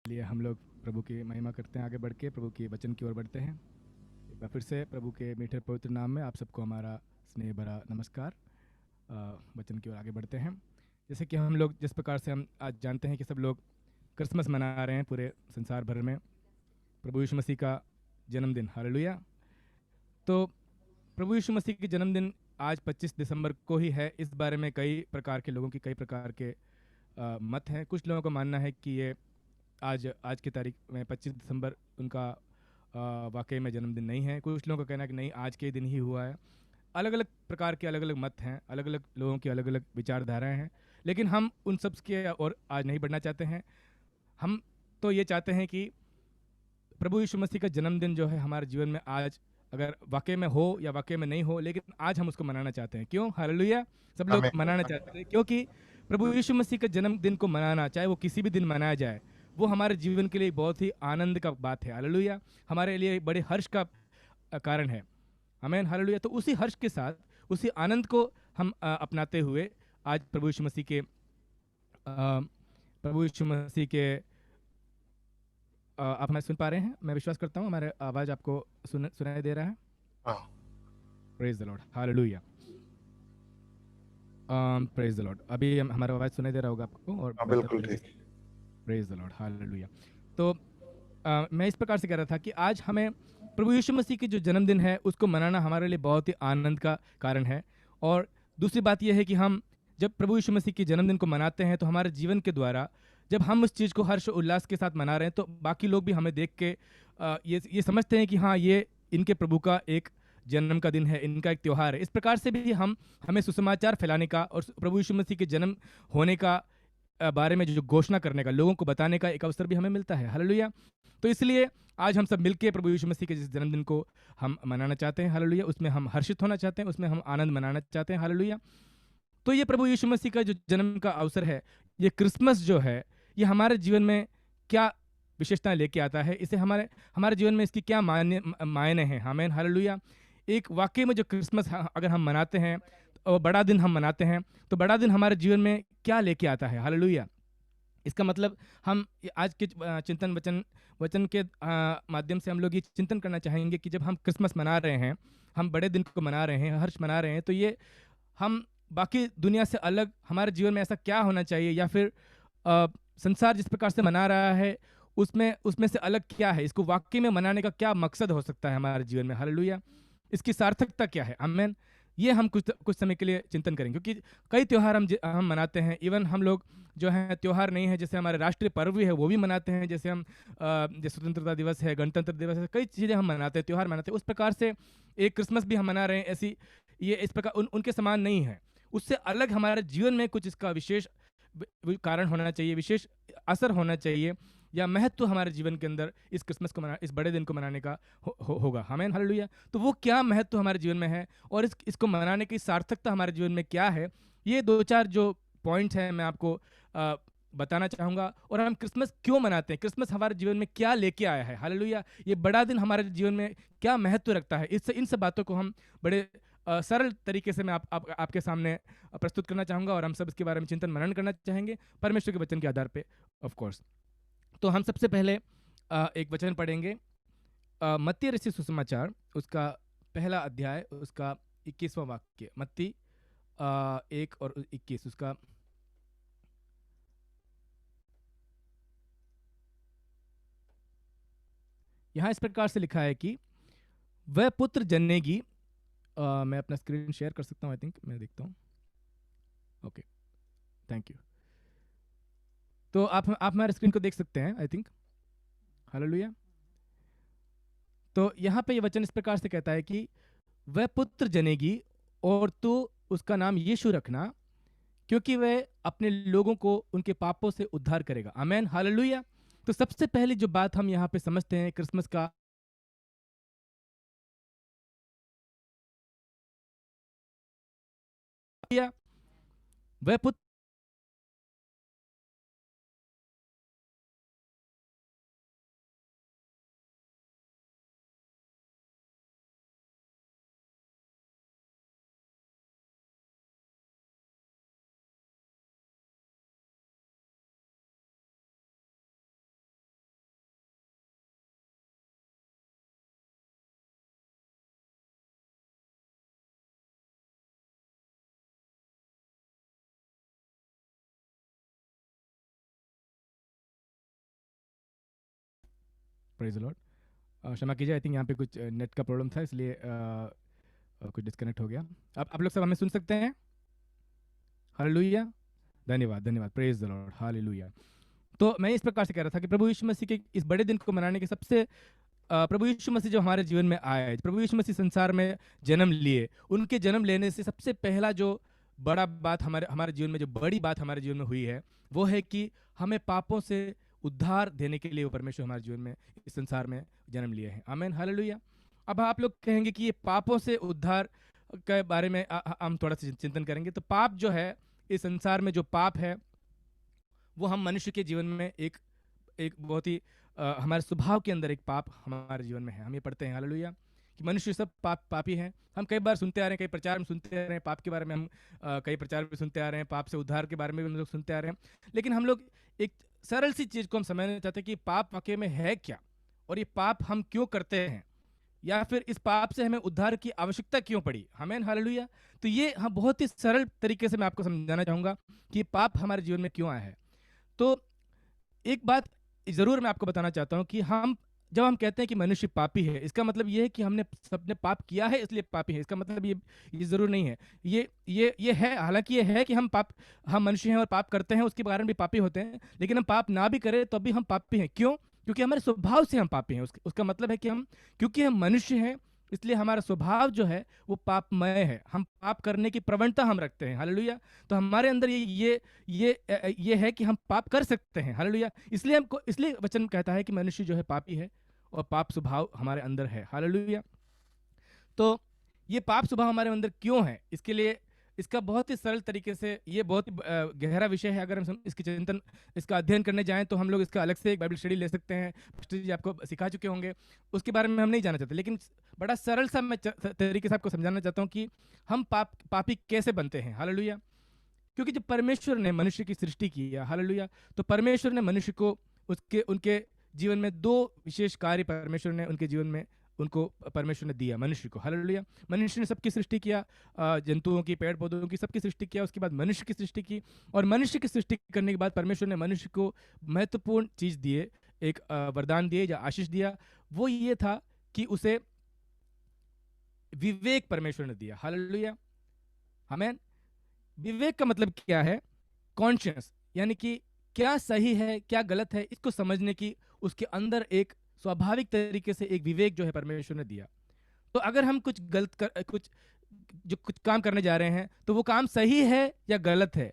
लिए हम लोग प्रभु की महिमा करते हैं, आगे बढ़ के प्रभु के वचन की ओर बढ़ते हैं। एक बार फिर से प्रभु के मीठे पवित्र नाम में आप सबको हमारा स्नेह भरा नमस्कार। वचन की ओर आगे बढ़ते हैं। जैसे कि हम लोग जिस प्रकार से हम आज जानते हैं कि सब लोग क्रिसमस मना रहे हैं पूरे संसार भर में, प्रभु यीशु मसीह का जन्मदिन, हालेलुया। तो प्रभु यीशु मसीह के जन्मदिन आज 25 दिसंबर को ही है। इस बारे में कई प्रकार के लोगों की कई प्रकार के मत हैं। कुछ लोगों का मानना है कि ये आज आज की तारीख में 25 दिसंबर उनका वाकई में जन्मदिन नहीं है। कुछ लोगों का कहना है कि नहीं, आज के ही दिन ही हुआ है। अलग अलग प्रकार के अलग अलग मत हैं, अलग अलग लोगों की अलग अलग विचारधाराएं हैं। लेकिन हम उन सब के और आज नहीं बढ़ना चाहते हैं। हम तो ये चाहते हैं कि प्रभु यीशु मसीह का जन्मदिन जो है हमारे जीवन में आज, अगर वाकई में हो या वाकई में नहीं हो, लेकिन आज हम उसको मनाना चाहते हैं। क्यों? हालेलुया। सब लोग आमीन। मनाना चाहते हैं क्योंकि प्रभु यीशु मसीह के जन्मदिन को मनाना, चाहे वो किसी भी दिन मनाया जाए, वो हमारे जीवन के लिए बहुत ही आनंद का बात है। हालेलुया। हमारे लिए बड़े हर्ष का कारण है। आमीन, हालेलुया। तो उसी हर्ष के साथ, उसी आनंद को हम अपनाते हुए आज प्रभु यीशु मसीह के आप हमें सुन पा रहे हैं? मैं विश्वास करता हूँ हमारे आवाज़ आपको सुनाई दे रहा है। हाँ, praise the Lord, hallelujah. Praise the Lord. अभी हमारा आवाज़ सुनाई दे रहा होगा आपको और हाँ, बेहतर बिल्कुल तरीके ठीक। से। Praise the Lord, hallelujah. तो मैं इस प्रकार से कह रहा था कि आज हमें प्रभु यीशु मसीह की जो जन्मदिन है उसको मनाना हमारे लिए बहुत ही आनंद का कारण है। और दूसरी बात यह है कि हम जब प्रभु यीशु मसीह के जन्मदिन को मनाते हैं तो हमारे जीवन के द्वारा जब हम उस चीज़ को हर्ष उल्लास के साथ मना रहे हैं तो बाकी लोग भी हमें देख के ये समझते हैं कि हाँ, ये इनके प्रभु का एक जन्म का दिन है, इनका एक त्यौहार है। इस प्रकार से भी हम हमें सुसमाचार फैलाने का और प्रभु यीशु मसीह के जन्म होने का बारे में जो घोषणा करने का, लोगों को बताने का एक अवसर भी हमें मिलता है। हालेलुया। तो इसलिए आज हम सब मिलके प्रभु यीशु मसीह के जिस जन्मदिन को हम मनाना चाहते हैं, हालेलुया, उसमें हम हर्षित होना चाहते हैं, उसमें हम आनंद मनाना चाहते हैं, हालेलुया। तो ये प्रभु यीशु मसीह का जो जन्म का अवसर है, ये क्रिसमस जो है, ये हमारे जीवन में क्या विशेषताएं लेके आता है, इसे हमारे हमारे जीवन में इसकी क्या मायने हैं। आमीन, हालेलुया। एक वाकई में जो क्रिसमस अगर हम मनाते हैं और बड़ा दिन हम मनाते हैं, तो बड़ा दिन हमारे जीवन में क्या लेके आता है, हालेलुया। इसका मतलब हम आज के चिंतन वचन वचन के माध्यम से हम लोग ये चिंतन करना चाहेंगे कि जब हम क्रिसमस मना रहे हैं, हम बड़े दिन को मना रहे हैं, हर्ष मना रहे हैं, तो ये हम बाकी दुनिया से अलग हमारे जीवन में ऐसा क्या होना चाहिए, या फिर अ, संसार जिस प्रकार से मना रहा है उसमें उसमें से अलग क्या है, इसको वाकई में मनाने का क्या मकसद हो सकता है हमारे जीवन में, हालेलुया। इसकी सार्थकता क्या है, आमेन। ये हम कुछ कुछ समय के लिए चिंतन करेंगे, क्योंकि कई त्यौहार हम मनाते हैं। इवन हम लोग जो है त्यौहार नहीं है, जैसे हमारे राष्ट्रीय पर्व भी है वो भी मनाते हैं। जैसे हम जैसे स्वतंत्रता दिवस है, गणतंत्र दिवस है, कई चीज़ें हम मनाते हैं, त्यौहार मनाते हैं। उस प्रकार से एक क्रिसमस भी हम मना रहे हैं। ऐसी ये इस प्रकार उनके समान नहीं है। उससे अलग हमारे जीवन में कुछ इसका विशेष कारण होना चाहिए, विशेष असर होना चाहिए, या महत्व हमारे जीवन के अंदर इस क्रिसमस को इस बड़े दिन को मनाने का होगा। आमीन, हालेलुया। तो वो क्या महत्व हमारे जीवन में है और इसको मनाने की सार्थकता हमारे जीवन में क्या है, ये दो चार जो पॉइंट्स हैं मैं आपको अ, बताना चाहूँगा। और हम क्रिसमस क्यों मनाते हैं, क्रिसमस हमारे जीवन में क्या लेके आया है, हालेलुया। ये बड़ा दिन हमारे जीवन में क्या महत्व रखता है, इससे इन सब बातों को हम बड़े सरल तरीके से मैं आपके सामने प्रस्तुत करना चाहूँगा, और हम सब इसके बारे में चिंतन मनन करना चाहेंगे परमेश्वर के वचन के आधार पे, ऑफ कोर्स। तो हम सबसे पहले एक वचन पढ़ेंगे, मत्ती रचित सुसमाचार, उसका पहला अध्याय, उसका 21वां वाक्य। मत्ती 1 और 21, उसका यहाँ इस प्रकार से लिखा है कि वह पुत्र जन्नेगी। मैं अपना स्क्रीन शेयर कर सकता हूँ, आई थिंक, मैं देखता हूँ। Okay, thank you. तो आप हमारे स्क्रीन को देख सकते हैं, आई थिंक, हालेलुया। तो यहाँ पे ये वचन इस प्रकार से कहता है कि वह पुत्र जनेगी और तू उसका नाम यीशु रखना, क्योंकि वह अपने लोगों को उनके पापों से उद्धार करेगा। आमेन, हालेलुया। तो सबसे पहली जो बात हम यहाँ पे समझते हैं क्रिसमस का, वह पुत्र प्रेज द लॉर्ड। क्षमा कीजिए, आई थिंक यहाँ पे कुछ नेट का प्रॉब्लम था, इसलिए कुछ डिस्कनेक्ट हो गया। अब आप लोग सब हमें सुन सकते हैं? हालेलुया, धन्यवाद धन्यवाद, प्रेज द लॉर्ड, हालेलुया। तो मैं इस प्रकार से कह रहा था कि प्रभु यीशु मसीह के इस बड़े दिन को मनाने के सबसे प्रभु यीशु मसीह जो हमारे जीवन में आए, प्रभु यीशु मसीह संसार में जन्म लिए, उनके जन्म लेने से सबसे पहला जो बड़ा बात हमारे हमारे जीवन में, जो बड़ी बात हमारे जीवन में हुई है, वो है कि हमें पापों से उद्धार देने के लिए वो परमेश्वर हमारे जीवन में, इस संसार में जन्म लिए हैं। आमीन, हालेलुया। अब आप लोग कहेंगे कि ये पापों से उद्धार के बारे में हम थोड़ा सा चिंतन करेंगे। तो पाप जो है, इस संसार में जो पाप है, वो हम मनुष्य के जीवन में एक बहुत ही हमारे स्वभाव के अंदर एक पाप हमारे जीवन में है। हम ये पढ़ते हैं हालेलुया कि मनुष्य सब पापी हैं। हम कई बार सुनते आ रहे हैं, कई प्रचार में सुनते आ रहे हैं पाप के बारे में, हम कई प्रचार में सुनते आ रहे हैं, पाप से उद्धार के बारे में भी हम लोग सुनते आ रहे हैं। लेकिन हम लोग एक सरल सी चीज़ को हम समझना चाहते हैं कि पाप वाकई में है क्या, और ये पाप हम क्यों करते हैं, या फिर इस पाप से हमें उद्धार की आवश्यकता क्यों पड़ी। आमीन, हालेलुया। तो ये हम बहुत ही सरल तरीके से मैं आपको समझाना चाहूँगा कि पाप हमारे जीवन में क्यों आया है। तो एक बात ज़रूर मैं आपको बताना चाहता हूँ कि जब हम कहते हैं कि मनुष्य पापी है, इसका मतलब ये है कि हमने सबने पाप किया है इसलिए पापी है। इसका मतलब ये ज़रूर नहीं है। ये है, हालांकि ये है कि हम मनुष्य हैं और पाप करते हैं, उसके कारण भी पापी होते हैं। लेकिन हम पाप ना भी करें तो भी हम पापी हैं। क्यों? क्योंकि हमारे स्वभाव से हम पापी हैं। उसका मतलब है कि क्योंकि हम मनुष्य हैं, इसलिए हमारा स्वभाव जो है वो पापमय है। हम पाप करने की प्रवणता हम रखते हैं। हालेलुया। तो हमारे अंदर ये है कि हम पाप कर सकते हैं। हालेलुया। इसलिए वचन कहता है कि मनुष्य जो है पापी है और पाप स्वभाव हमारे अंदर है। हालेलुया। तो ये पाप स्वभाव हमारे अंदर क्यों है, इसके लिए इसका बहुत ही सरल तरीके से, ये बहुत ही गहरा विषय है। अगर हम इसका अध्ययन करने जाएं तो हम लोग इसका अलग से एक बाइबल स्टडी ले सकते हैं। पास्टर जी आपको सिखा चुके होंगे, उसके बारे में हम नहीं जानना चाहते। लेकिन बड़ा सरल सा मैं तरीके से आपको समझाना चाहता हूँ कि हम पापी कैसे बनते हैं। हालेलुया। क्योंकि जब परमेश्वर ने मनुष्य की सृष्टि की, हालेलुया, तो परमेश्वर ने मनुष्य को उनके जीवन में दो विशेष कार्य परमेश्वर ने उनके जीवन में उनको परमेश्वर ने दिया, मनुष्य को। हालेलुया। मनुष्य ने सबकी सृष्टि किया, जंतुओं की, पेड़ पौधों की, सबकी सृष्टि किया। उसके बाद मनुष्य की सृष्टि की, और मनुष्य की सृष्टि करने के बाद परमेश्वर ने मनुष्य को महत्वपूर्ण चीज़ दिए, एक वरदान दिए या आशीष दिया। वो ये था कि उसे विवेक परमेश्वर ने दिया। हालेलुया, आमीन। विवेक का मतलब क्या है? कॉन्शियस, यानी कि क्या सही है क्या गलत है, इसको समझने की उसके अंदर एक स्वाभाविक तरीके से एक विवेक जो है परमेश्वर ने दिया। तो अगर हम कुछ काम करने जा रहे हैं तो वो काम सही है या गलत है,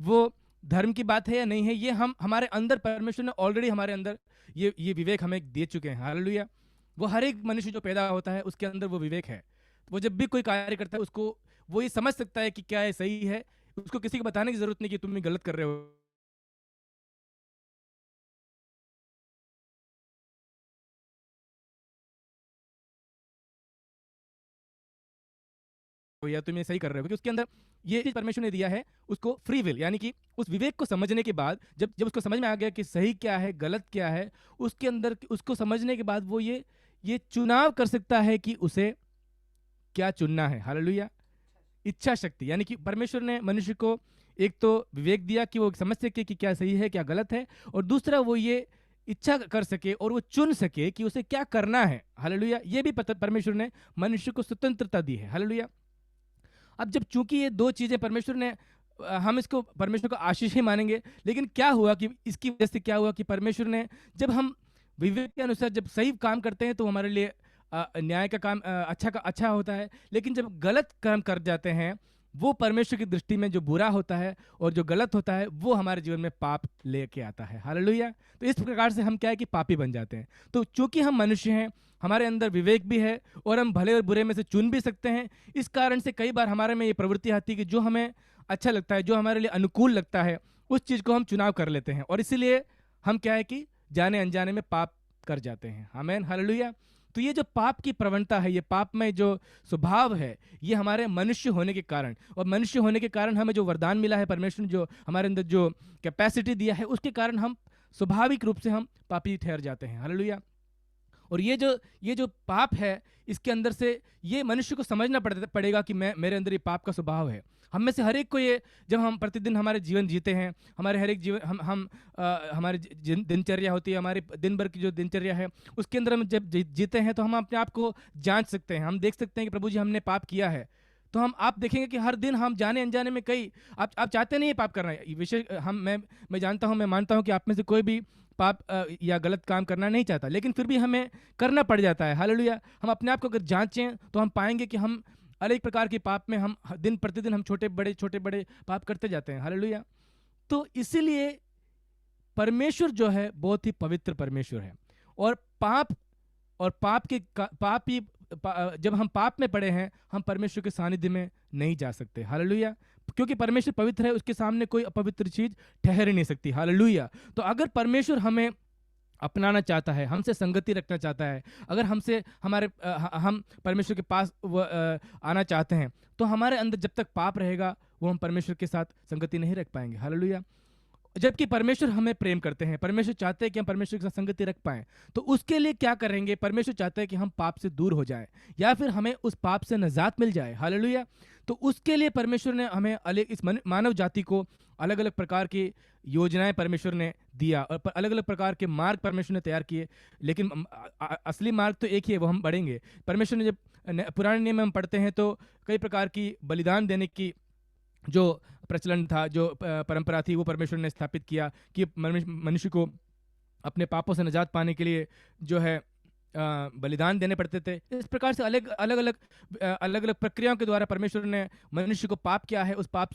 वो धर्म की बात है या नहीं है, ये हमारे अंदर परमेश्वर ने ऑलरेडी हमारे अंदर ये विवेक हमें दे चुके हैं। हालेलुया। वो हर एक मनुष्य जो पैदा होता है उसके अंदर वो विवेक है। वो जब भी कोई कार्य करता है उसको वो ये समझ सकता है कि क्या है सही है। उसको किसी को बताने की जरूरत नहीं कि तुम गलत कर रहे हो या तुम ये सही कर रहे हो, क्योंकि उसके अंदर ये चीज परमेश्वर ने दिया है उसको फ्री विल, यानी कि उस विवेक को समझने के बाद जब उसको समझ में आ गया कि सही क्या है गलत क्या है, उसके अंदर उसको समझने के बाद वो ये चुनाव कर सकता है कि उसे क्या चुनना है। हालेलुया। इच्छा शक्ति, यानी कि परमेश्वर ने मनुष्य को एक तो विवेक दिया कि वो समझ सके कि क्या सही है क्या गलत है, और दूसरा वो ये इच्छा कर सके और वो चुन सके कि उसे क्या करना है। हालेलुया। ये भी परमेश्वर ने मनुष्य को स्वतंत्रता दी है। हालेलुया। अब जब चूंकि ये दो चीजें परमेश्वर ने, हम इसको परमेश्वर को आशीष ही मानेंगे, लेकिन क्या हुआ कि इसकी वजह से क्या हुआ कि परमेश्वर ने, जब हम विवेक के अनुसार जब सही काम करते हैं तो हमारे लिए न्याय का काम अच्छा होता है, लेकिन जब गलत काम कर जाते हैं वो परमेश्वर की दृष्टि में जो बुरा होता है और जो गलत होता है वो हमारे जीवन में पाप लेके आता है। हालेलुया। तो इस प्रकार से हम क्या है कि पापी बन जाते हैं। तो चूंकि हम मनुष्य हैं, हमारे अंदर विवेक भी है और हम भले और बुरे में से चुन भी सकते हैं। इस कारण से कई बार हमारे में ये प्रवृत्ति आती है कि जो हमें अच्छा लगता है, जो हमारे लिए अनुकूल लगता है, उस चीज़ को हम चुनाव कर लेते हैं, और इसीलिए हम क्या है कि जाने अनजाने में पाप कर जाते हैं। आमीन, हालेलुया। तो ये जो पाप की प्रवणता है, ये पाप में जो स्वभाव है, ये हमारे मनुष्य होने के कारण, और मनुष्य होने के कारण हमें जो वरदान मिला है, परमेश्वर ने जो हमारे अंदर जो कैपेसिटी दिया है, उसके कारण हम स्वाभाविक रूप से हम पापी ठहर जाते हैं। हालेलुया। और ये जो पाप है, इसके अंदर से ये मनुष्य को समझना पड़ेगा कि मेरे अंदर ये पाप का स्वभाव है। हम में से हर एक को ये, जब हम प्रतिदिन हमारे जीवन जीते हैं, हमारे हर एक जीवन हम हमारी दिनचर्या होती है, हमारे दिन भर की जो दिनचर्या है, उसके अंदर हम जब जीते हैं तो हम अपने आप को जांच सकते हैं। हम देख सकते हैं कि प्रभु जी हमने पाप किया है। तो आप देखेंगे कि हर दिन हम जाने अनजाने में कई, आप चाहते नहीं है पाप करना है, विशेष मैं जानता हूँ, मैं मानता हूँ कि आप में से कोई भी पाप या गलत काम करना नहीं चाहता, लेकिन फिर भी हमें करना पड़ जाता है। हालेलुया। हम अपने आप को अगर जांचें तो हम पाएंगे कि हम अनेक प्रकार के पाप में हम दिन प्रतिदिन हम छोटे बड़े पाप करते जाते हैं। हालेलुया। तो इसीलिए परमेश्वर जो है बहुत ही पवित्र परमेश्वर है, और पाप ही जब हम पाप में पड़े हैं, हम परमेश्वर के सानिध्य में नहीं जा सकते। हालेलुया। क्योंकि परमेश्वर पवित्र है, उसके सामने कोई अपवित्र चीज ठहर नहीं सकती। हालेलुया। तो अगर परमेश्वर हमें अपनाना चाहता है, हमसे संगति रखना चाहता है, अगर हम परमेश्वर के पास आना चाहते हैं, तो हमारे अंदर जब तक पाप रहेगा वो हम परमेश्वर के साथ संगति नहीं रख पाएंगे। हालेलुया। जबकि परमेश्वर हमें प्रेम करते हैं, परमेश्वर चाहते हैं कि हम परमेश्वर के साथ संगति रख पाएं, तो उसके लिए क्या करेंगे? परमेश्वर चाहते हैं कि हम पाप से दूर हो जाएं, या फिर हमें उस पाप से निजात मिल जाए। हालेलुया। तो उसके लिए परमेश्वर ने हमें इस मानव जाति को अलग अलग प्रकार की योजनाएं परमेश्वर ने दिया, और अलग अलग प्रकार के मार्ग परमेश्वर ने तैयार किए, लेकिन असली मार्ग तो एक ही है, वो हम बढ़ेंगे। परमेश्वर ने जब पुराने नियम में हम पढ़ते हैं तो कई प्रकार की बलिदान देने की जो प्रचलन था, जो परंपरा थी, वो परमेश्वर ने स्थापित किया कि मनुष्य को अपने पापों से निजात पाने के लिए जो है बलिदान देने पड़ते थे। इस प्रकार से अलग अलग प्रक्रियाओं के द्वारा परमेश्वर ने मनुष्य को पाप किया है, उस पाप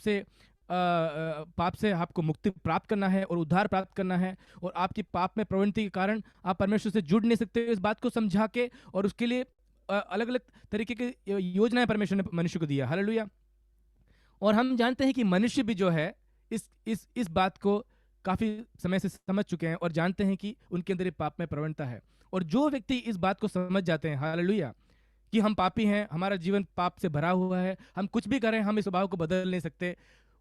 से आपको मुक्ति प्राप्त करना है और उद्धार प्राप्त करना है, और आपकी पाप में प्रवृत्ति के कारण आप परमेश्वर से जुड़ नहीं सकते। इस बात को समझा के और उसके लिए अलग अलग तरीके की योजनाएं परमेश्वर ने मनुष्य को दिया। हालेलुया। और हम जानते हैं कि मनुष्य भी जो है इस बात को काफी समय से समझ चुके हैं और जानते हैं कि उनके अंदर ये पाप में प्रवणता है। और जो व्यक्ति इस बात को समझ जाते हैं, हालेलुया, कि हम पापी हैं, हमारा जीवन पाप से भरा हुआ है, हम कुछ भी करें हम इस स्वभाव को बदल नहीं सकते,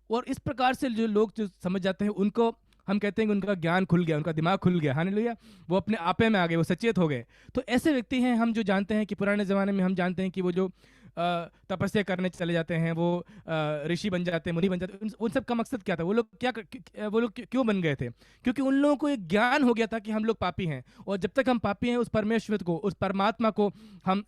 और इस प्रकार से जो लोग जो समझ जाते हैं, उनको हम कहते हैं कि उनका ज्ञान खुल गया, उनका दिमाग खुल गया। हालेलुया। वो अपने आपे में आ गए, वो सचेत हो गए। तो ऐसे व्यक्ति हैं हम जो जानते हैं कि पुराने ज़माने में हम जानते हैं कि वो जो तपस्या करने चले जाते हैं, वो ऋषि बन जाते हैं, मुनि बन जाते हैं। उन सब का मकसद क्या था? वो लोग क्यों बन गए थे? क्योंकि उन लोगों को एक ज्ञान हो गया था कि हम लोग पापी हैं, और जब तक हम पापी हैं उस परमेश्वर को, उस परमात्मा को हम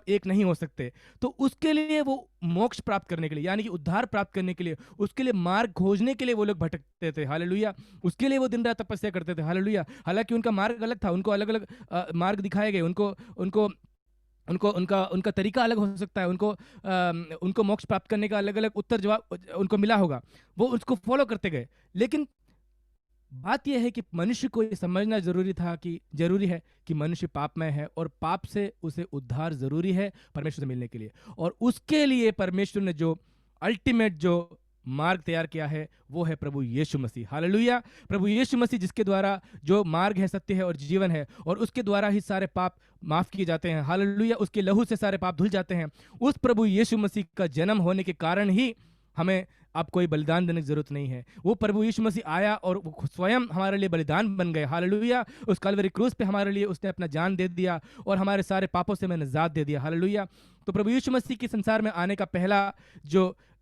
एक नहीं हो सकते। तो उसके लिए वो मोक्ष प्राप्त करने के लिए, यानी कि उद्धार प्राप्त करने के लिए, उसके लिए मार्ग खोजने के लिए वो लोग भटकते थे। हालेलुया। उसके लिए वो दिन रात तपस्या करते थे। हालेलुया। हालांकि उनका मार्ग अलग था, उनको अलग अलग मार्ग दिखाए गए, उनका तरीका अलग हो सकता है, उनको मोक्ष प्राप्त करने का अलग अलग उत्तर जवाब उनको मिला होगा, वो उसको फॉलो करते गए। लेकिन बात यह है कि मनुष्य को ये समझना जरूरी है कि मनुष्य पापमय है, और पाप से उसे उद्धार जरूरी है परमेश्वर से मिलने के लिए। और उसके लिए परमेश्वर ने जो अल्टीमेट जो मार्ग तैयार किया है वो है प्रभु यीशु मसीह। हालेलुया। प्रभु यीशु मसीह जिसके द्वारा जो मार्ग है, सत्य है और जीवन है, और उसके द्वारा ही सारे पाप माफ किए जाते हैं। हालेलुया। उसके लहू से सारे पाप धुल जाते हैं। उस प्रभु यीशु मसीह का जन्म होने के कारण ही हमें अब कोई बलिदान देने की जरूरत नहीं है। वो प्रभु यीशु मसीह आया और वो स्वयं हमारे लिए बलिदान बन गए। हालेलुया। उस कलवरी क्रूस पे हमारे लिए उसने अपना जान दे दिया और हमारे सारे पापों से हमें निजात दे दिया। हालेलुया। तो प्रभु यीशु मसीह के संसार में आने का पहला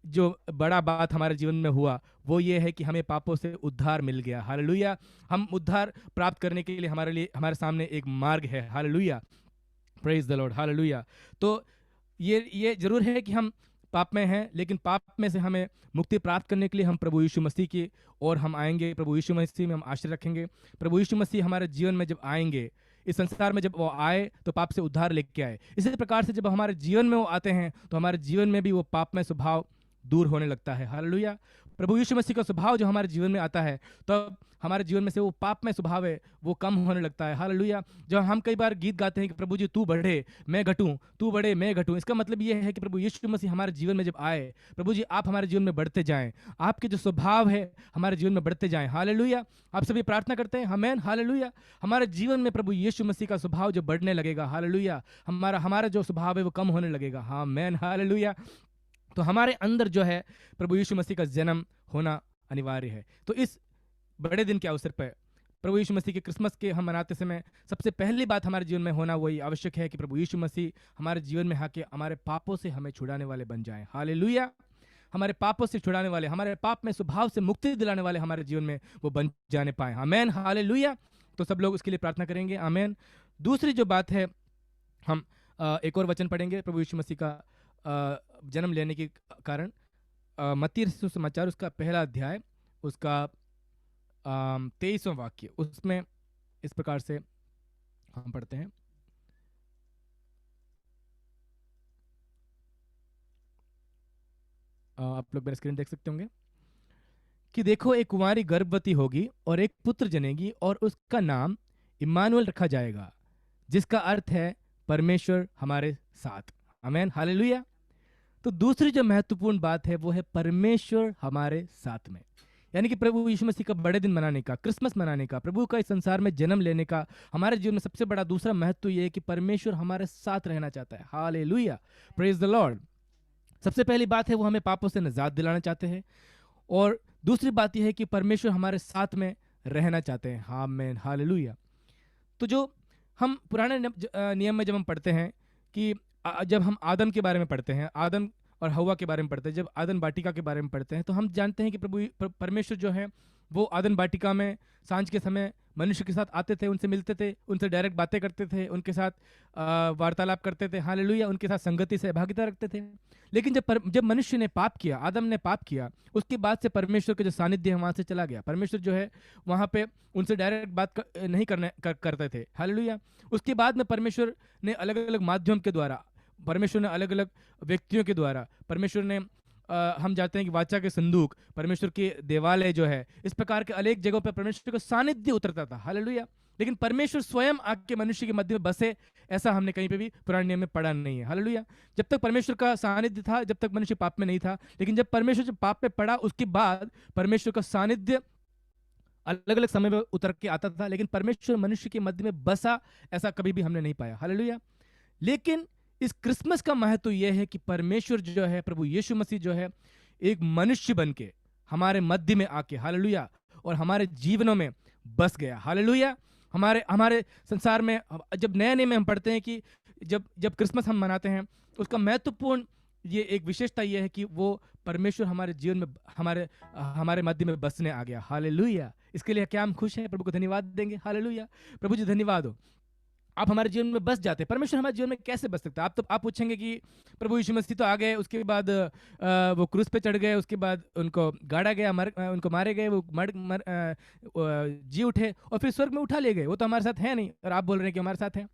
जो बड़ा बात हमारे जीवन में हुआ वो ये है कि हमें पापों से उद्धार मिल गया। हालेलुया। हम उद्धार प्राप्त करने के लिए हमारे सामने एक मार्ग है। Hallelujah. Praise the Lord. Hallelujah. तो ये जरूर है कि हम पाप में हैं, लेकिन पाप में से हमें मुक्ति प्राप्त करने के लिए हम प्रभु यीशु मसीह की ओर हम आएंगे। प्रभु यीशु मसीह में हम आश्रय रखेंगे। प्रभु यीशु मसीह हमारे जीवन में जब आएंगे, इस संसार में जब वो आए तो पाप से उद्धार लेके आए। इसी प्रकार से जब हमारे जीवन में वो आते हैं तो हमारे जीवन में भी वो पाप में स्वभाव दूर होने लगता है। हालेलुया। प्रभु यीशु मसीह का स्वभाव जो हमारे जीवन में आता है तो हमारे जीवन में से वो पाप में स्वभाव है वो कम होने लगता है। हालेलुया। जब हम कई बार गीत गाते हैं कि प्रभु जी तू बढ़े मैं घटूं, तू बढ़े मैं घटूं, इसका मतलब ये है कि प्रभु यीशु मसीह हमारे जीवन में जब आए, प्रभु जी आप हमारे जीवन में बढ़ते जाएं, आपके जो स्वभाव है हमारे जीवन में बढ़ते जाएं। हालेलुया। आप सभी प्रार्थना करते हैं आमीन। हालेलुया। हमारे जीवन में प्रभु यीशु मसीह का स्वभाव जो बढ़ने लगेगा, हालेलुया, हमारा जो स्वभाव है वो कम होने लगेगा। आमीन। हालेलुया। तो हमारे अंदर जो है प्रभु यीशु मसीह का जन्म होना अनिवार्य है। तो इस बड़े दिन के अवसर पर प्रभु यीशु मसीह के क्रिसमस के हम मनाते समय सबसे पहली बात हमारे जीवन में होना वही आवश्यक है कि प्रभु यीशु मसीह हमारे जीवन में आके हमारे पापों से हमें छुड़ाने वाले बन जाएं। हालेलुया। हमारे पापों से छुड़ाने वाले, हमारे पाप में स्वभाव से मुक्ति दिलाने वाले हमारे जीवन में वो बन जाने पाए। आमेन, हालेलुया। तो सब लोग उसके लिए प्रार्थना करेंगे। आमेन। दूसरी जो बात है, हम एक और वचन पढ़ेंगे प्रभु यीशु मसीह का जन्म लेने के कारण। मत्ती सुसमाचार उसका पहला अध्याय, उसका 23वां वाक्य, उसमें इस प्रकार से हम पढ़ते हैं। आप लोग मेरा स्क्रीन देख सकते होंगे कि देखो, एक कुंवारी गर्भवती होगी और एक पुत्र जनेगी और उसका नाम इम्मानुएल रखा जाएगा, जिसका अर्थ है परमेश्वर हमारे साथ। आमेन, हालेलुया। तो दूसरी जो महत्वपूर्ण बात है वो है परमेश्वर हमारे साथ में, यानी कि प्रभु यीशु मसीह का बड़े दिन मनाने का, क्रिसमस मनाने का, प्रभु का इस संसार में जन्म लेने का हमारे जीवन में सबसे बड़ा दूसरा महत्व ये है कि परमेश्वर हमारे साथ रहना चाहता है। Hallelujah, praise the Lord. सबसे पहली बात है वो हमें पापों से निजात दिलाना चाहते हैं, और दूसरी बात यह है कि परमेश्वर हमारे साथ में रहना चाहते हैं। आमीन, हालेलुया। तो जो हम पुराने नियम में जब हम पढ़ते हैं कि जब हम आदम के बारे में पढ़ते हैं, आदम और हवा के बारे में पढ़ते हैं, जब आदम वाटिका के बारे में पढ़ते हैं, तो हम जानते हैं कि परमेश्वर जो है वो आदम वाटिका में सांझ के समय मनुष्य के साथ आते थे, उनसे मिलते थे, उनसे डायरेक्ट बातें करते थे, उनके साथ वार्तालाप करते थे। हालेलुया, उनके साथ संगति सहभागिता रखते थे। लेकिन जब मनुष्य ने पाप किया, आदम ने पाप किया, उसके बाद से परमेश्वर का जो सानिध्य है वहाँ से चला गया। परमेश्वर जो है वहाँ पे उनसे डायरेक्ट बात नहीं करते थे। हालेलुया। उसके बाद में परमेश्वर ने अलग अलग माध्यम के द्वारा, परमेश्वर ने अलग अलग व्यक्तियों के द्वारा, परमेश्वर ने हम जानते हैं कि वाचा के संदूक, परमेश्वर के देवालय जो है, इस प्रकार के अनेक जगहों पर परमेश्वर का सानिध्य उतरता था। हालेलुया। लेकिन परमेश्वर स्वयं आके मनुष्य के मध्य में बसे, ऐसा हमने कहीं पे भी पुराने नियम में पढ़ा नहीं है। हालेलुया। जब तक परमेश्वर का सानिध्य था, जब तक मनुष्य पाप में नहीं था, लेकिन जब परमेश्वर जब पाप में पड़ा, उसके बाद परमेश्वर का सानिध्य अलग अलग समय में उतर के आता था, लेकिन परमेश्वर मनुष्य के मध्य में बसा, ऐसा कभी भी हमने नहीं पाया। हालेलुया। लेकिन इस क्रिसमस का महत्व यह है कि परमेश्वर जो है, प्रभु यीशु मसीह जो है, एक मनुष्य बन के हमारे मध्य में आके, हालेलुया, और हमारे जीवनों में बस गया। हालेलुया। हमारे संसार में जब नए नियम में हम पढ़ते हैं कि जब क्रिसमस हम मनाते हैं, उसका महत्वपूर्ण ये एक विशेषता ये है कि वो परमेश्वर हमारे जीवन में, हमारे मध्य में बसने आ गया। हालेलुया। इसके लिए क्या हम खुश हैं? प्रभु को धन्यवाद देंगे। हालेलुया। प्रभु जी धन्यवाद हो, आप हमारे जीवन में बस जाते हैं। परमेश्वर हमारे जीवन में कैसे बस सकता है? आप पूछेंगे कि प्रभु यीशु मसीह तो आ गए, उसके बाद वो क्रूस पे चढ़ गए, उसके बाद उनको गाड़ा गया, उनको मारे गए, वो जी उठे और फिर स्वर्ग में उठा ले गए। वो तो हमारे साथ है नहीं, और आप बोल रहे हैं कि हमारे साथ है।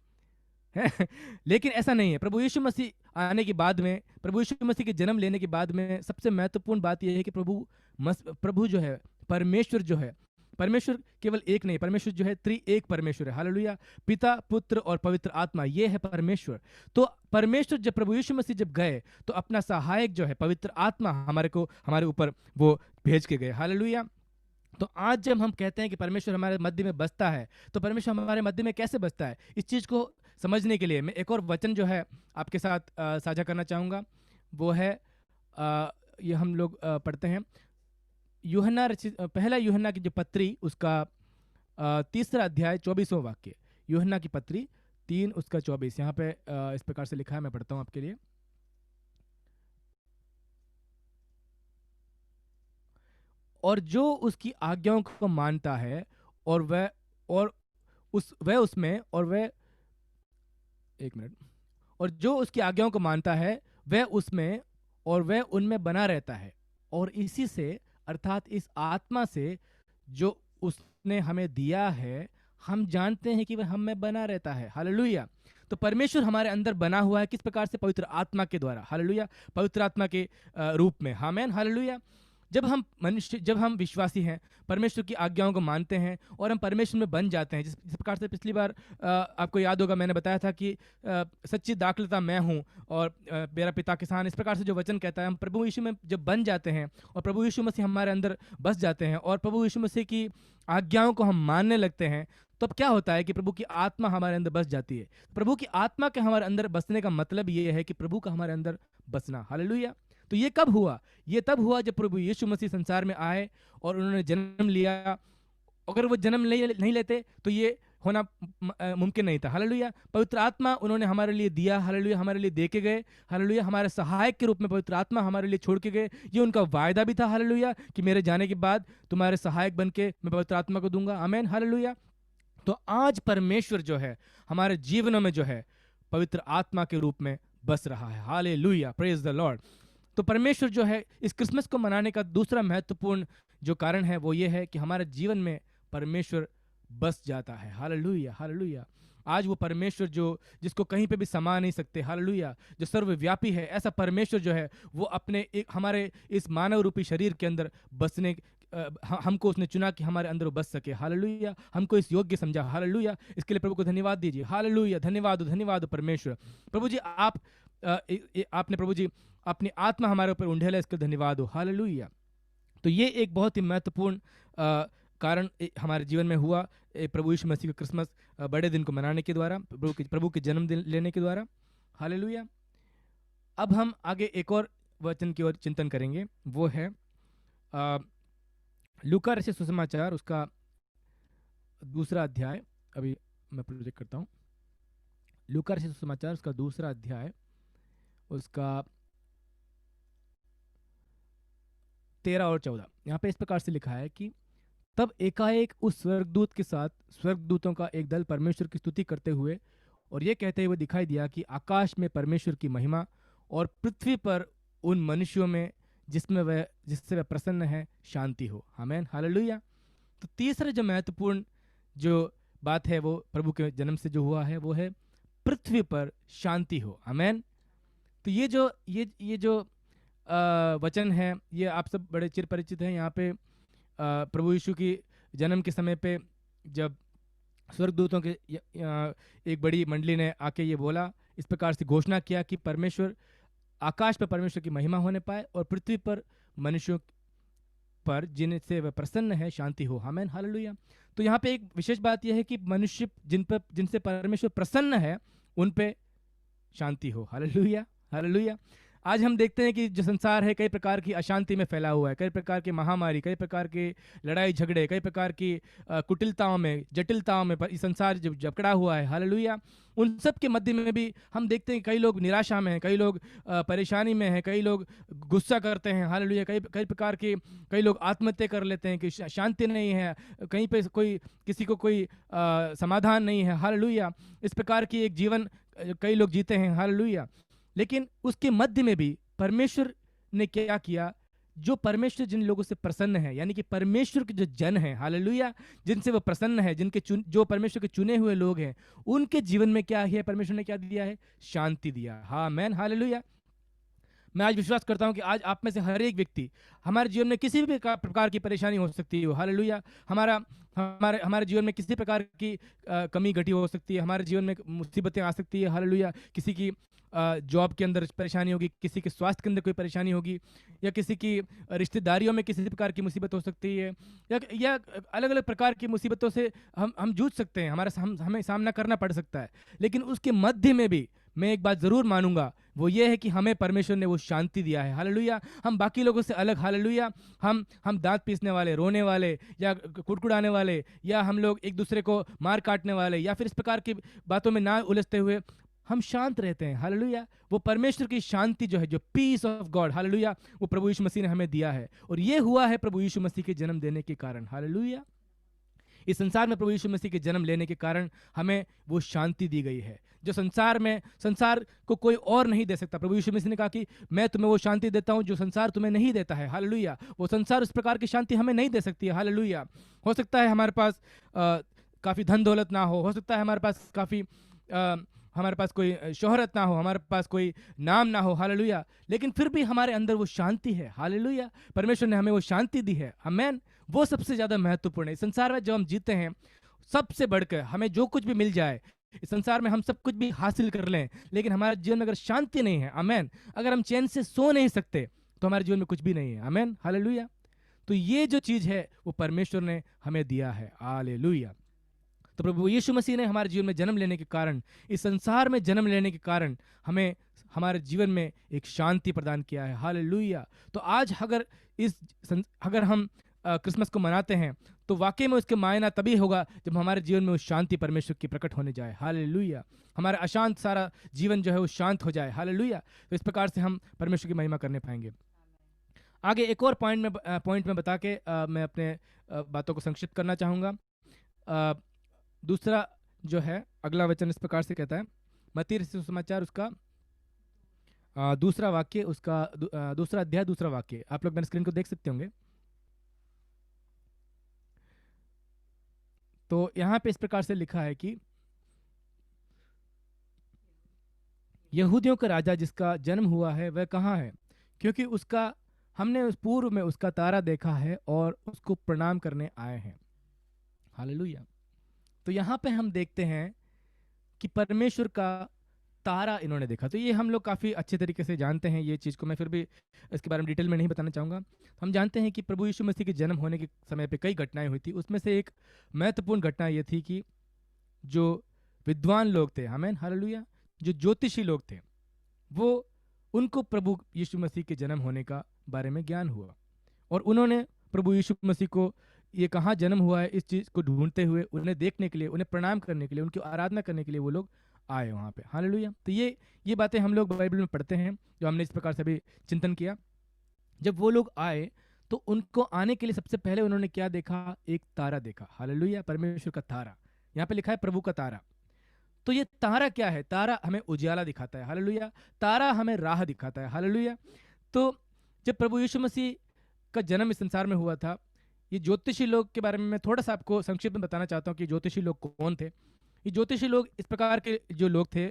लेकिन ऐसा नहीं है। प्रभु यीशु मसीह आने के बाद में, प्रभु यीशु मसीह के जन्म लेने के बाद में सबसे महत्वपूर्ण बात यह है कि प्रभु जो है, परमेश्वर जो है, परमेश्वर केवल एक नहीं, परमेश्वर जो है त्रिएक परमेश्वर है। हालेलुया। पिता, पुत्र और पवित्र आत्मा, ये है परमेश्वर। तो परमेश्वर जब प्रभु यीशु मसीह जब गए, तो अपना सहायक जो है पवित्र आत्मा हमारे ऊपर वो भेज के गए। हालेलुया। तो आज जब हम कहते हैं कि परमेश्वर हमारे मध्य में बसता है, तो परमेश्वर हमारे मध्य में कैसे बसता है, इस चीज़ को समझने के लिए मैं एक और वचन जो है आपके साथ साझा करना चाहूँगा। वो है ये हम लोग पढ़ते हैं पहला यूहन्ना की जो पत्री, उसका 3 अध्याय 24वां वाक्य। यूहन्ना की पत्री 3 उसका 24, यहाँ पे इस प्रकार से लिखा है, मैं पढ़ता हूँ आपके लिए। और जो उसकी आज्ञाओं को मानता है और वह उसमें, और वह, एक मिनट, और जो उसकी आज्ञाओं को मानता है वह उसमें और वह उनमें बना रहता है, और इसी से, अर्थात इस आत्मा से जो उसने हमें दिया है, हम जानते हैं कि वह हम में बना रहता है। हालेलुया। तो परमेश्वर हमारे अंदर बना हुआ है, किस प्रकार से? पवित्र आत्मा के द्वारा। हालेलुया। पवित्र आत्मा के रूप में। आमीन, हालेलुया। जब हम विश्वासी हैं, परमेश्वर की आज्ञाओं को मानते हैं और हम परमेश्वर में बन जाते हैं, जिस प्रकार से पिछली बार आपको याद होगा मैंने बताया था कि सच्ची दाखलता मैं हूँ और मेरा पिता किसान, इस प्रकार से जो वचन कहता है, हम प्रभु यीशु में जब बन जाते हैं और प्रभु यीशु मसीह हमारे अंदर बस जाते हैं और प्रभु यीशु मसीह की आज्ञाओं को हम मानने लगते हैं, तो अब क्या होता है कि प्रभु की आत्मा हमारे अंदर बस जाती है। प्रभु की आत्मा के हमारे अंदर बसने का मतलब ये है कि प्रभु का हमारे अंदर बसना। हालेलुया। तो ये कब हुआ? ये तब हुआ जब प्रभु यीशु मसीह संसार में आए और उन्होंने जन्म लिया, अगर वो जन्म नहीं लेते तो ये होना मुमकिन नहीं था। हालेलुया। पवित्र आत्मा उन्होंने हमारे लिए दिया, हालेलुया, हमारे लिए दे के गए, हालेलुया, हमारे सहायक के रूप में पवित्र आत्मा हमारे लिए छोड़ के गए। ये उनका वायदा भी था, हालेलुया, कि मेरे जाने के बाद तुम्हारे सहायक बन के मैं पवित्र आत्मा को दूंगा। आमीन, हालेलुया। तो आज परमेश्वर जो है हमारे जीवनों में जो है पवित्र आत्मा के रूप में बस रहा है। Hallelujah, praise the Lord. तो परमेश्वर जो है इस क्रिसमस को मनाने का दूसरा महत्वपूर्ण जो कारण है वो ये है कि हमारे जीवन में परमेश्वर बस जाता है। Hallelujah, hallelujah. आज वो परमेश्वर जो जिसको कहीं पे भी समा नहीं सकते, हालेलुया, जो सर्वव्यापी है, ऐसा परमेश्वर जो है वो अपने एक हमारे इस मानव रूपी शरीर के अंदर बसने हमको उसने चुना कि हमारे अंदर वो बस सके। हालेलुया, हमको इस योग्य समझा। हालेलुया, इसके लिए प्रभु को धन्यवाद दीजिए। हालेलुया, धन्यवाद धन्यवाद परमेश्वर। प्रभु जी आपने प्रभु जी अपनी आत्मा हमारे ऊपर उंडेला, इसके धन्यवाद हो। हालेलुया। तो ये एक बहुत ही महत्वपूर्ण कारण हमारे जीवन में हुआ प्रभु यीशु मसीह के क्रिसमस बड़े दिन को मनाने के द्वारा, प्रभु के जन्मदिन लेने के द्वारा। हालेलुया। अब हम आगे एक और वचन की ओर चिंतन करेंगे, वो है लूका रचित सुसमाचार, उसका दूसरा अध्याय। अभी मैं प्रोजेक्ट करता हूँ। लूका रचित सुसमाचार, उसका दूसरा अध्याय, उसका 13 और 14। यहाँ पे इस प्रकार से लिखा है कि तब एकाएक उस स्वर्गदूत के साथ स्वर्गदूतों का एक दल परमेश्वर की स्तुति करते हुए और ये कहते हुए दिखाई दिया कि आकाश में परमेश्वर की महिमा और पृथ्वी पर उन मनुष्यों में जिससे वह प्रसन्न है शांति हो। आमीन, हालेलुया। तो तीसरा जो महत्वपूर्ण जो बात है वो प्रभु के जन्म से जो हुआ है वो है पृथ्वी पर शांति हो। आमीन। तो ये जो वचन है ये आप सब बड़े चिर परिचित हैं। यहाँ पे प्रभु यीशु की जन्म के समय पे जब स्वर्गदूतों के एक बड़ी मंडली ने आके ये बोला, इस प्रकार से घोषणा किया कि परमेश्वर आकाश पर परमेश्वर की महिमा होने पाए और पृथ्वी पर मनुष्यों पर जिनसे वह प्रसन्न है शांति हो। आमीन, हालेलुया। तो यहाँ पे एक विशेष बात यह है कि मनुष्य जिनसे परमेश्वर प्रसन्न है उन पे शांति हो। Hallelujah, hallelujah. आज हम देखते हैं कि जो संसार है कई प्रकार की अशांति में फैला हुआ है, कई प्रकार की महामारी, कई प्रकार के लड़ाई झगड़े, कई प्रकार की कुटिलताओं में, जटिलताओं में इस संसार जब जकड़ा हुआ है। हालेलुया। उन सब के मध्य में भी हम देखते हैं कई लोग निराशा में हैं, कई लोग परेशानी में हैं, कई लोग गुस्सा करते हैं। हालेलुया। कई प्रकार के कई लोग आत्महत्या कर लेते हैं कि शांति नहीं है, कहीं पे किसी को कोई समाधान नहीं है। हालेलुया। इस प्रकार की एक जीवन कई लोग जीते हैं। हालेलुया। लेकिन उसके मध्य में भी परमेश्वर ने क्या किया, जो परमेश्वर जिन लोगों से प्रसन्न है, यानी कि परमेश्वर के जो जन हैं, हालेलुया, जिनसे वो प्रसन्न है, जो परमेश्वर के चुने हुए लोग हैं, उनके जीवन में क्या है, परमेश्वर ने क्या दिया है, शांति दिया। हाँ आमीन, हालेलुया। मैं आज विश्वास करता हूं कि आज आप में से हर एक व्यक्ति, हमारे जीवन में किसी भी प्रकार की परेशानी हो सकती है, हालेलुया, हमारे जीवन में किसी प्रकार की कमी घटी हो सकती है, हमारे जीवन में मुसीबतें आ सकती है। हालेलुया। किसी की जॉब के अंदर परेशानी होगी, किसी के स्वास्थ्य के अंदर कोई परेशानी होगी, या किसी की रिश्तेदारियों में किसी प्रकार की मुसीबत हो सकती है, या अलग अलग प्रकार की मुसीबतों से हम जूझ सकते हैं, हमें सामना करना पड़ सकता है। लेकिन उसके मध्य में भी मैं एक बात ज़रूर मानूंगा, वो ये है कि हमें परमेश्वर ने वो शांति दिया है। हालेलुया। हम बाकी लोगों से अलग, हालेलुया, हम दांत पीसने वाले, रोने वाले, या कुड़कुड़ाने वाले, या हम लोग एक दूसरे को मार काटने वाले, या फिर इस प्रकार की बातों में ना उलझते हुए हम शांत रहते हैं। हालेलुया। वो परमेश्वर की शांति जो है, जो पीस ऑफ गॉड, हालेलुया, वो प्रभु यीशु मसीह ने हमें दिया है, और ये हुआ है प्रभु यीशु मसीह के जन्म देने के कारण। हालेलुया। इस संसार में प्रभु यीशु मसीह के जन्म लेने के कारण हमें वो शांति दी गई है, जो संसार को कोई और नहीं दे सकता। प्रभु यीशु मसीह ने कहा कि मैं तुम्हें वो शांति देता हूं जो संसार तुम्हें नहीं देता है। हालेलुया। वो संसार उस प्रकार की शांति हमें नहीं दे सकती है। हालेलुया। हो सकता है हमारे पास काफ़ी धन दौलत ना हो सकता है हमारे पास कोई शोहरत ना हो, हमारे पास कोई नाम ना हो, हालेलुया, लेकिन फिर भी हमारे अंदर वो शांति है। हालेलुया। परमेश्वर ने हमें वो शांति दी है। आमीन। वो सबसे ज़्यादा महत्वपूर्ण है। इस संसार में जब हम जीते हैं, सबसे बढ़कर हमें जो कुछ भी मिल जाए इस संसार में, हम सब कुछ भी हासिल कर लें, लेकिन हमारे जीवन में अगर शांति नहीं है, आमीन, अगर हम चैन से सो नहीं सकते, तो हमारे जीवन में कुछ भी नहीं है। आमीन, हालेलुया। तो ये जो चीज़ है वो परमेश्वर ने हमें दिया है। हालेलुया। तो प्रभु यीशु मसीह ने हमारे जीवन में जन्म लेने के कारण, इस संसार में जन्म लेने के कारण हमें हमारे जीवन में एक शांति प्रदान किया है। हालेलुया। तो आज अगर हम क्रिसमस को मनाते हैं, तो वाकई में उसके मायना तभी होगा जब हमारे जीवन में उस शांति परमेश्वर की प्रकट होने जाए। हालेलुया। हमारा अशांत सारा जीवन जो है वो शांत हो जाए। हालेलुया। तो इस प्रकार से हम परमेश्वर की महिमा करने पाएंगे। आगे एक और पॉइंट में बता के मैं अपने बातों को संक्षिप्त करना चाहूँगा। दूसरा जो है अगला वचन इस प्रकार से कहता है, मत्ती रचित सुसमाचार उसका दूसरा वाक्य, उसका दूसरा अध्याय दूसरा वाक्य, आप लोग मेरे स्क्रीन को देख सकते होंगे। तो यहाँ पे इस प्रकार से लिखा है कि यहूदियों का राजा जिसका जन्म हुआ है वह कहाँ है, क्योंकि उसका हमने उस पूर्व में उसका तारा देखा है और उसको प्रणाम करने आए हैं। हालेलुया। तो यहाँ पे हम देखते हैं कि परमेश्वर का तारा इन्होंने देखा। तो ये हम लोग काफ़ी अच्छे तरीके से जानते हैं ये चीज़ को, मैं फिर भी इसके बारे में डिटेल में नहीं बताना चाहूँगा। हम जानते हैं कि प्रभु यीशु मसीह के जन्म होने के समय पे कई घटनाएं हुई थी। उसमें से एक महत्वपूर्ण घटना ये थी कि जो विद्वान लोग थे, आमीन हालेलुया, जो ज्योतिषी लोग थे, वो उनको प्रभु यीशु मसीह के जन्म होने का बारे में ज्ञान हुआ और उन्होंने प्रभु यीशु मसीह को ये कहाँ जन्म हुआ है इस चीज़ को ढूंढते हुए उन्हें देखने के लिए, उन्हें प्रणाम करने के लिए, उनकी आराधना करने के लिए वो लोग आए वहाँ पे। हालेलुया। तो ये बातें हम लोग बाइबल में पढ़ते हैं, जो हमने इस प्रकार से भी चिंतन किया। जब वो लोग आए तो उनको आने के लिए सबसे पहले उन्होंने क्या देखा? एक तारा देखा। हालेलुया। परमेश्वर का तारा, यहाँ पे लिखा है प्रभु का तारा। तो ये तारा क्या है? तारा हमें उजाला दिखाता है। हालेलुया। तारा हमें राह दिखाता है। हालेलुया। तो जब प्रभु यीशु मसीह का जन्म इस संसार में हुआ था, ये ज्योतिषी लोग के बारे में मैं थोड़ा सा आपको संक्षिप्त में बताना चाहता हूँ कि ज्योतिषी लोग कौन थे। ये ज्योतिषी लोग इस प्रकार के जो लोग थे,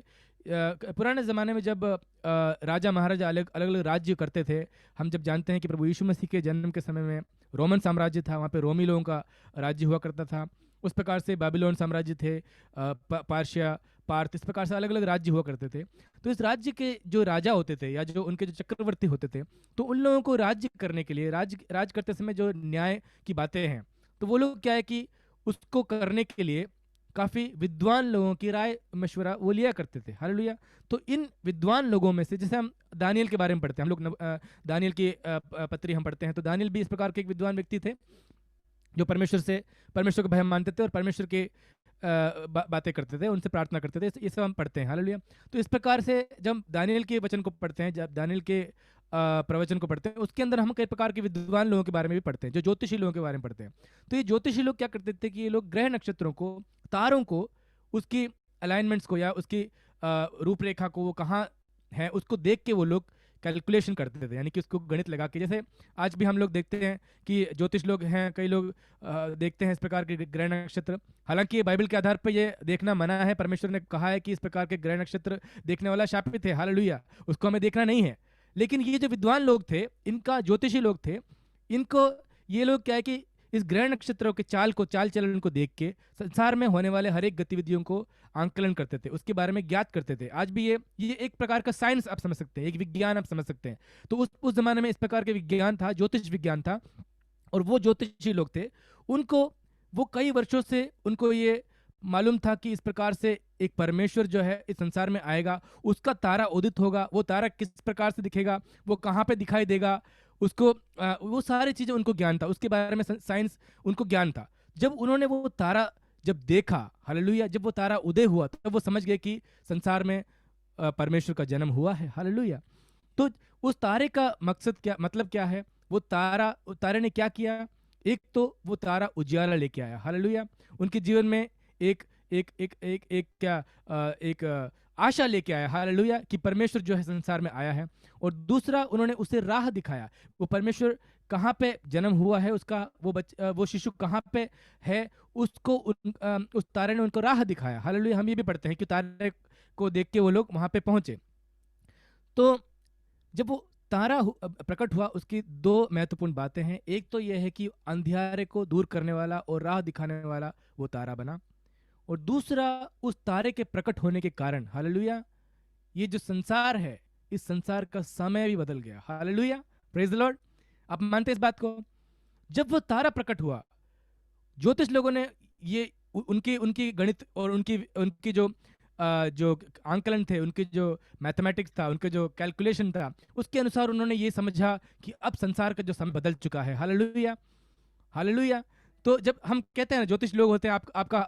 पुराने ज़माने में जब राजा महाराजा अलग अलग राज्य करते थे, हम जब जानते हैं कि प्रभु यीशु मसीह के जन्म के समय में रोमन साम्राज्य था, वहाँ पे रोमी लोगों का राज्य हुआ करता था। उस प्रकार से बाबिलोन साम्राज्य थे, पार्शिया, पार्थ, इस प्रकार से अलग अलग राज्य हुआ करते थे। तो इस राज्य के जो राजा होते थे या जो उनके जो चक्रवर्ती होते थे, तो उन लोगों को राज्य करने के लिए, राज करते समय जो न्याय की बातें हैं, तो वो लोग क्या है कि उसको करने के लिए काफ़ी विद्वान लोगों की राय मशवरा वो लिया करते थे। हालेलुया। तो इन विद्वान लोगों में से, जैसे हम दानियल के बारे में पढ़ते हैं, हम लोग दानियल की पत्री हम पढ़ते हैं, तो दानियल भी इस प्रकार के एक विद्वान व्यक्ति थे जो परमेश्वर को भय मानते थे और परमेश्वर के बातें करते थे, उनसे प्रार्थना करते थे। ये सब हम पढ़ते हैं। हालेलुया। तो इस प्रकार से जब दानियल के वचन को पढ़ते हैं, जब दानियल के प्रवचन को पढ़ते हैं, उसके अंदर हम कई प्रकार के विद्वान लोगों के बारे में भी पढ़ते हैं, जो ज्योतिषी लोगों के बारे में पढ़ते हैं। तो ये ज्योतिषी लोग क्या करते थे कि ये लोग ग्रह नक्षत्रों को, तारों को, उसकी अलाइनमेंट्स को या उसकी रूपरेखा को, वो कहाँ है उसको देख के वो लोग कैलकुलेशन करते थे, यानी कि उसको गणित लगा के। जैसे आज भी हम लोग देखते हैं कि ज्योतिष लोग हैं, कई लोग देखते हैं इस प्रकार के ग्रह नक्षत्र। हालांकि बाइबल के आधार पर ये देखना मना है। परमेश्वर ने कहा है कि इस प्रकार के ग्रह नक्षत्र देखने वाला शापित है। हालेलुया। उसको हमें देखना नहीं है। लेकिन ये जो विद्वान लोग थे, इनका ज्योतिषी लोग थे, इनको ये लोग क्या है कि इस ग्रह नक्षत्रों के चाल चलन को देख के संसार में होने वाले हर एक गतिविधियों को आंकलन करते थे, उसके बारे में ज्ञात करते थे। आज भी ये एक प्रकार का साइंस आप समझ सकते हैं, एक विज्ञान आप समझ सकते हैं। तो उस जमाने में इस प्रकार के विज्ञान था, ज्योतिष विज्ञान था। और वो ज्योतिषी लोग थे, उनको वो कई वर्षों से उनको ये मालूम था कि इस प्रकार से एक परमेश्वर जो है इस संसार में आएगा, उसका तारा उदित होगा, वो तारा किस प्रकार से दिखेगा, वो कहाँ पे दिखाई देगा, उसको वो सारी चीज़ें उनको ज्ञान था, उसके बारे में साइंस उनको ज्ञान था। जब उन्होंने वो तारा जब देखा, हालेलुया, जब वो तारा उदय हुआ तब वो समझ गए कि संसार में परमेश्वर का जन्म हुआ है। हालेलुया। तो उस तारे का मकसद क्या, मतलब क्या है? वो तारे ने क्या किया? एक तो वो तारा उजियाला लेके आया। हालेलुया। उनके जीवन में एक एक एक एक एक क्या एक आशा लेके आया। हालेलुया, कि परमेश्वर जो है संसार में आया है। और दूसरा, उन्होंने उसे राह दिखाया, वो परमेश्वर कहाँ पे जन्म हुआ है, उसका वो शिशु कहाँ पे है, उसको उस तारे ने उनको राह दिखाया। हालेलुया। हम ये भी पढ़ते हैं कि तारे को देख के वो लोग वहाँ पे पहुंचे। तो जब वो तारा प्रकट हुआ, उसकी दो महत्वपूर्ण बातें हैं। एक तो यह है कि अंधियारे को दूर करने वाला और राह दिखाने वाला वो तारा बना। और दूसरा, उस तारे के प्रकट होने के कारण, हालेलुया, ये जो संसार है, इस संसार का समय भी बदल गया। Hallelujah, praise the Lord. आप मानते हैं इस बात को? जब वो तारा प्रकट हुआ, ज्योतिष लोगों ने ये उनकी गणित और उनकी जो आंकलन थे, उनके जो मैथमेटिक्स था, उनके जो कैलकुलेशन था, उसके अनुसार उन्होंने ये समझा कि अब संसार का जो समय बदल चुका है। हालेलुया। हालेलुया। तो जब हम कहते हैं ना, ज्योतिष लोग होते हैं, आपका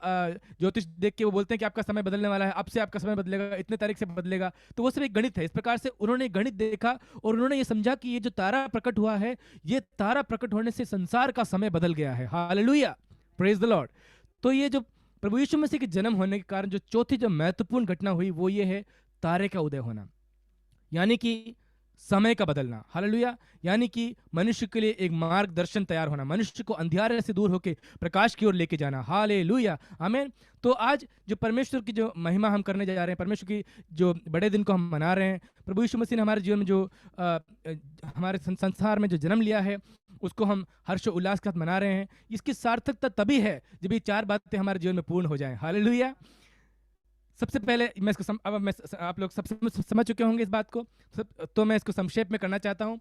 ज्योतिष देख के वो बोलते हैं कि आपका समय बदलने वाला है, अब से आपका समय बदलेगा, इतने तारीख से बदलेगा, तो वो सिर्फ एक गणित है। इस प्रकार से उन्होंने गणित देखा और उन्होंने ये समझा कि ये जो तारा प्रकट हुआ है, ये तारा प्रकट होने से संसार का समय बदल गया है। Hallelujah, praise the Lord. तो ये जो प्रभु यीशु मसीह के जन्म होने के कारण जो चौथी जो महत्वपूर्ण घटना हुई वो ये है तारे का उदय होना, यानी कि समय का बदलना। हालेलुया। यानी कि मनुष्य के लिए एक मार्गदर्शन तैयार होना, मनुष्य को अंधियारे से दूर होकर प्रकाश की ओर लेके जाना। हालेलुया, आमीन। तो आज जो परमेश्वर की जो महिमा हम करने जा रहे हैं, परमेश्वर की जो बड़े दिन को हम मना रहे हैं, प्रभु यीशु मसीह ने हमारे जीवन में जो हमारे संसार में जो जन्म लिया है उसको हम हर्ष उल्लास के साथ मना रहे हैं। इसकी सार्थकता तभी है जब ये चार बातें हमारे जीवन में पूर्ण हो जाएं। हालेलुया। सबसे पहले मैं इसको आप लोग सब समझ चुके होंगे इस बात को, तो मैं इसको संक्षेप में करना चाहता हूँ।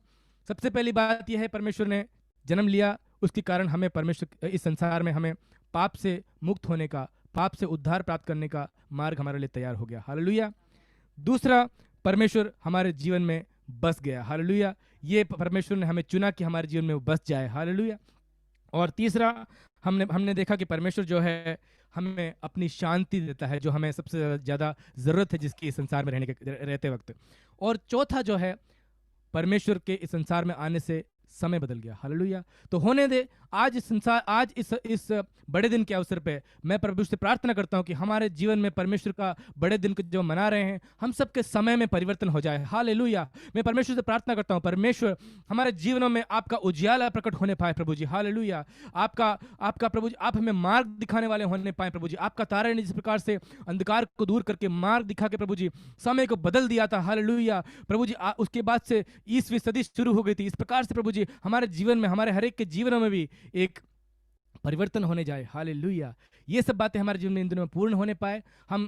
सबसे पहली बात यह है, परमेश्वर ने जन्म लिया, उसके कारण हमें परमेश्वर इस संसार में हमें पाप से मुक्त होने का, पाप से उद्धार प्राप्त करने का मार्ग हमारे लिए तैयार हो गया। हालेलुया। दूसरा, परमेश्वर हमारे जीवन में बस गया। हालेलुया। ये परमेश्वर ने हमें चुना कि हमारे जीवन में वो बस जाए। हालेलुया। और तीसरा, हमने देखा कि परमेश्वर जो है हमें अपनी शांति देता है, जो हमें सबसे ज़्यादा ज़रूरत है जिसकी इस संसार में रहते वक्त। और चौथा जो है, परमेश्वर के इस संसार में आने से समय बदल गया। हालेलुया। तो होने दे, आज इस बड़े दिन के अवसर पे मैं प्रभु से प्रार्थना करता हूं कि हमारे जीवन में परमेश्वर का बड़े दिन को जो मना रहे हैं, हम सबके समय में परिवर्तन हो जाए। हालेलुया। मैं परमेश्वर से प्रार्थना करता हूं, परमेश्वर हमारे जीवनों में आपका उजियाला प्रकट होने पाए प्रभु जी। हालेलुया। आपका प्रभु जी, आप हमें मार्ग दिखाने वाले होने पाए प्रभु जी। आपका तारे ने जिस प्रकार से अंधकार को दूर करके मार्ग दिखा के प्रभु जी समय को बदल दिया था। हालेलुया। प्रभु जी, उसके बाद से 20वीं सदी शुरू हो गई थी। इस प्रकार से प्रभु जी हमारे जीवन में, हमारे हर एक के जीवनों में भी एक परिवर्तन होने जाए। हालेलुया। ये सब बातें हमारे जीवन में इन दिनों में पूर्ण होने पाए, हम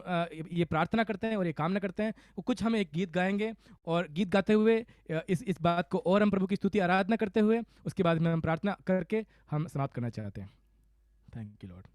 ये प्रार्थना करते हैं और ये कामना करते हैं। कुछ हम एक गीत गाएंगे और गीत गाते हुए इस बात को और हम प्रभु की स्तुति आराधना करते हुए उसके बाद में हम प्रार्थना करके हम समाप्त करना चाहते हैं। Thank you Lord.